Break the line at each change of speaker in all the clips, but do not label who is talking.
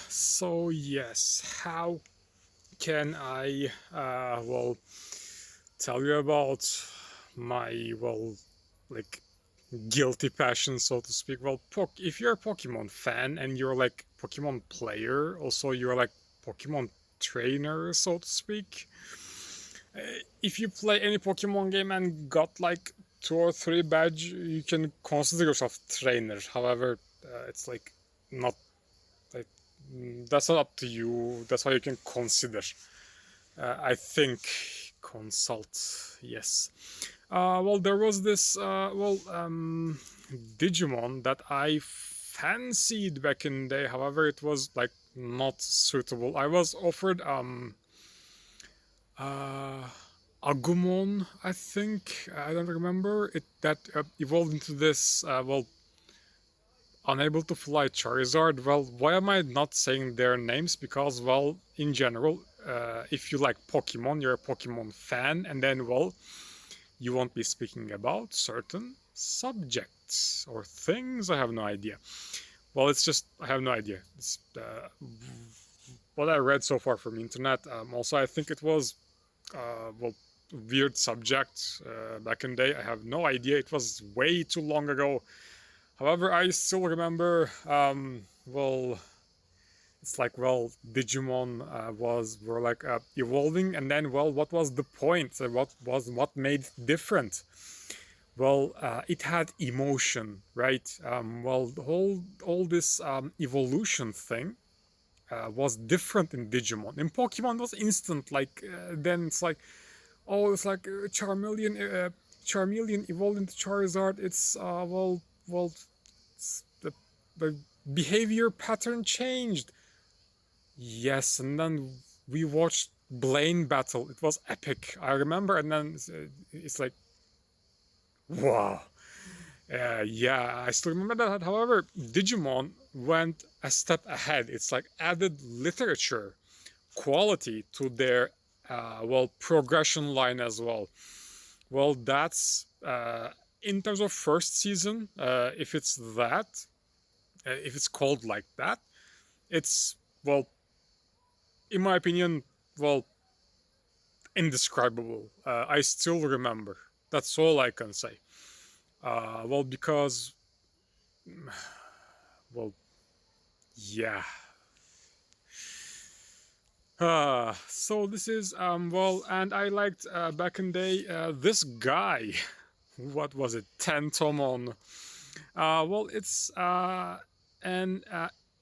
So yes, how can I, tell you about my, like, guilty passion, so to speak? Well, if you're a Pokemon fan and you're like Pokemon player, also you're like Pokemon trainer, so to speak. If you play any Pokemon game and got like two or three badge, you can consider yourself trainer. However, it's like not like that's not up to you. That's how you can consider. I think consult. Yes. There was this Digimon that I fancied back in the day. However, it was like not suitable. I was offered uh, Agumon, I think. I don't remember it. That evolved into this unable to fly Charizard. Well, why am I not saying their names? Because, well, in general, if you like Pokemon, you're a Pokemon fan, and then, well, you won't be speaking about certain subjects or things. I have no idea. Well, it's just, I have no idea. It's what I read so far from the internet. Also, I think it was, weird subject back in the day. I have no idea. It was way too long ago. However, I still remember, it's like, Digimon were like evolving, and then, what was the point? What made it different? Well, it had emotion, right? The whole all this evolution thing was different in Digimon. In Pokemon, it was instant. Like then it's like, oh, it's like Charmeleon evolved into Charizard. It's the behavior pattern changed. Yes, and then we watched Blaine battle. It was epic. I remember, and then it's like, wow. Yeah, I still remember that. However, Digimon went a step ahead. It's like added literature quality to their progression line as well. Well, that's in terms of first season. If it's that, if it's called like that, it's, in my opinion, well, indescribable. I still remember. That's all I can say. Because, well, yeah. So this is and I liked back in day this guy. What was it? Tentomon. It's an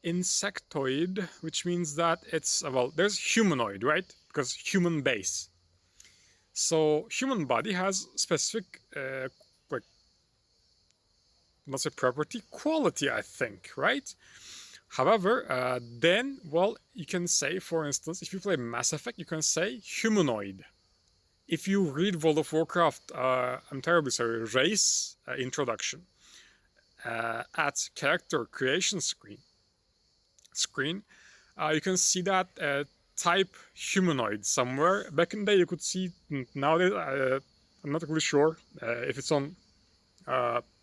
insectoid, which means that it's there's humanoid, right? Because human base. So human body has specific like, not say property, quality, I think, right? However, then, you can say, for instance, if you play Mass Effect, you can say humanoid. If you read World of Warcraft, I'm terribly sorry, race introduction at character creation screen, you can see that type humanoid somewhere. Back in the day, you could see. Nowadays, I'm not really sure if it's on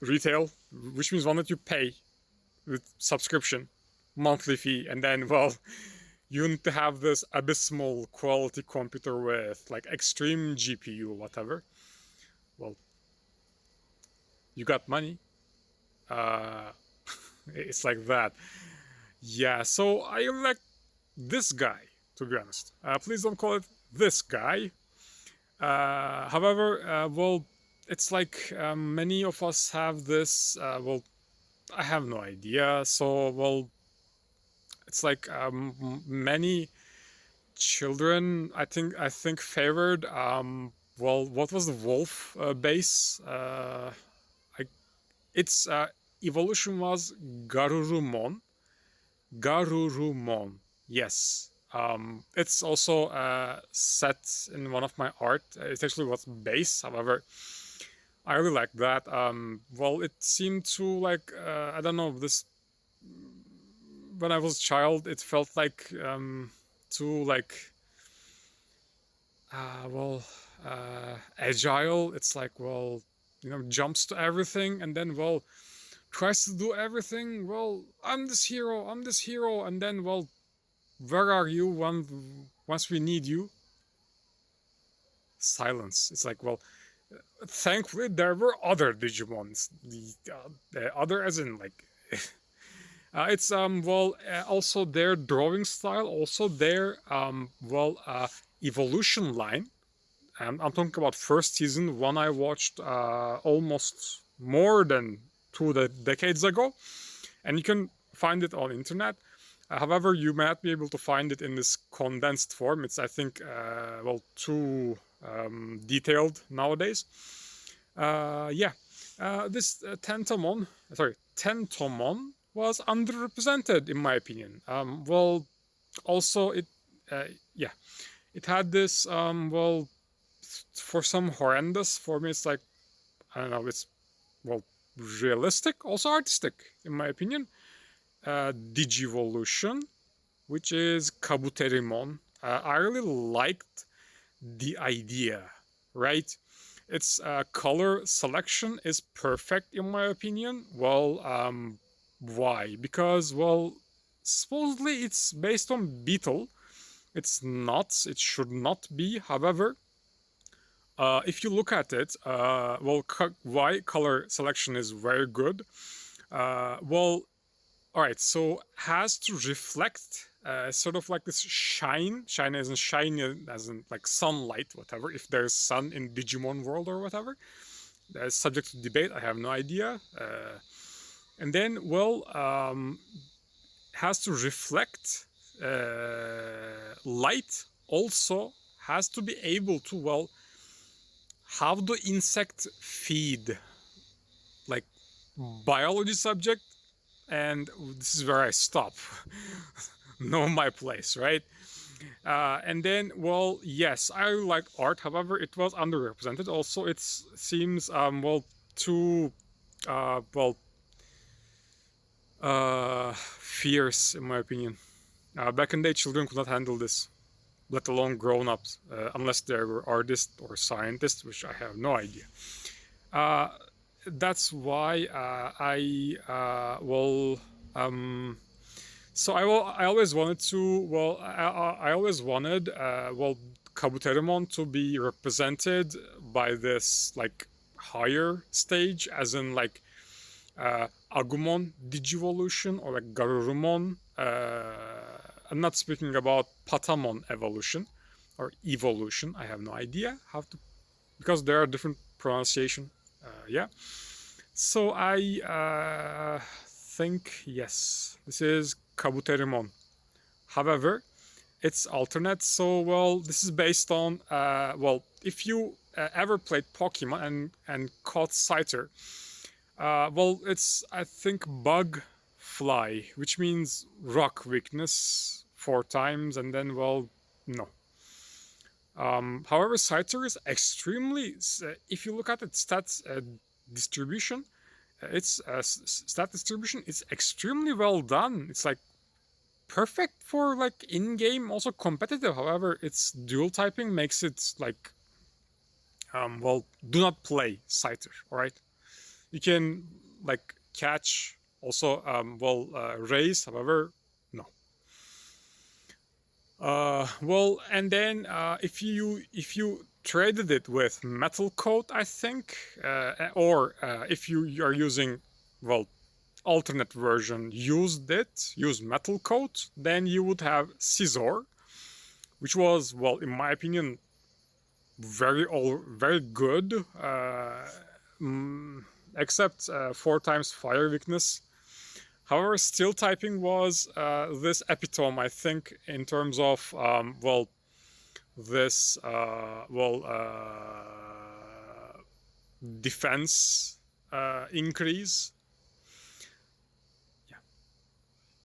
retail, which means one that you pay with subscription, monthly fee, and then, you need to have this abysmal quality computer with like extreme GPU, whatever. Well, you got money. Uh, it's like that. Yeah, so I like this guy, to be honest. Please don't call it this guy. However, it's like many of us have this. I have no idea. So, it's like many children. I think favored. What was the wolf base? I, its evolution was Garurumon. Garurumon. Yes. It's also set in one of my art. It's actually what's base. However, I really like that. It seemed to like I don't know this when I was a child. It felt like too like agile. It's like jumps to everything, and then tries to do everything. Well, I'm this hero, and then, well, where are you once we need you? Silence. It's like, well, thankfully there were other Digimons. The other, as in like, it's well, also their drawing style, also their evolution line. I'm talking about first season, one I watched almost more than decades ago, and you can find it on internet. However, you might be able to find it in this condensed form. It's, I think, well, too detailed nowadays. Yeah, this Tentomon was underrepresented in my opinion. Well, also uh, yeah, it had this well, for some horrendous, for me it's like, I don't know, it's, well, realistic, also artistic in my opinion. Digivolution, which is Kabuterimon. I really liked the idea, right? Its color selection is perfect in my opinion. Well, why? Because, well, supposedly it's based on Beetle. It's not. It should not be. However, if you look at it, well, why color selection is very good. Well, all right, so has to reflect sort of like this shine as in shiny as in like sunlight, whatever, if there's sun in Digimon world or whatever. That's subject to debate, I have no idea. And then, well, has to reflect light, also has to be able to, well, how do insect feed, like biology subject, and this is where I stop. Know my place, right? And then, well, yes, I like art. However, it was underrepresented. Also, it seems well, too well, fierce in my opinion. Back in the day, children could not handle this, let alone grown-ups, unless they were artists or scientists, which I have no idea. That's why well, so I always wanted to, well, I always wanted well, Kabuterimon to be represented by this like higher stage, as in like Agumon Digivolution or like Garurumon. I'm not speaking about Patamon evolution or evolution. I have no idea how to, because there are different pronunciation. Yeah. So I think, yes, this is Kabuterimon. However, it's alternate. So, well, this is based on, well, if you ever played Pokemon and caught Scyther, well, it's, I think, Bug Fly, which means rock weakness 4 times, and then, well, no. However, Scyther is extremely, if you look at its stats distribution, its stat distribution is extremely well done. It's like perfect for like in-game, also competitive. However, its dual typing makes it like, well, do not play Scyther, all right? You can like catch, also, well, raise, however, no. Well, and then if you traded it with Metal Coat, I think, or if you are using, well, alternate version, use Metal Coat, then you would have Scizor, which was, well, in my opinion, very good, except 4 times fire weakness. However, steel typing was this epitome, I think, in terms of, well, this, well, defense increase.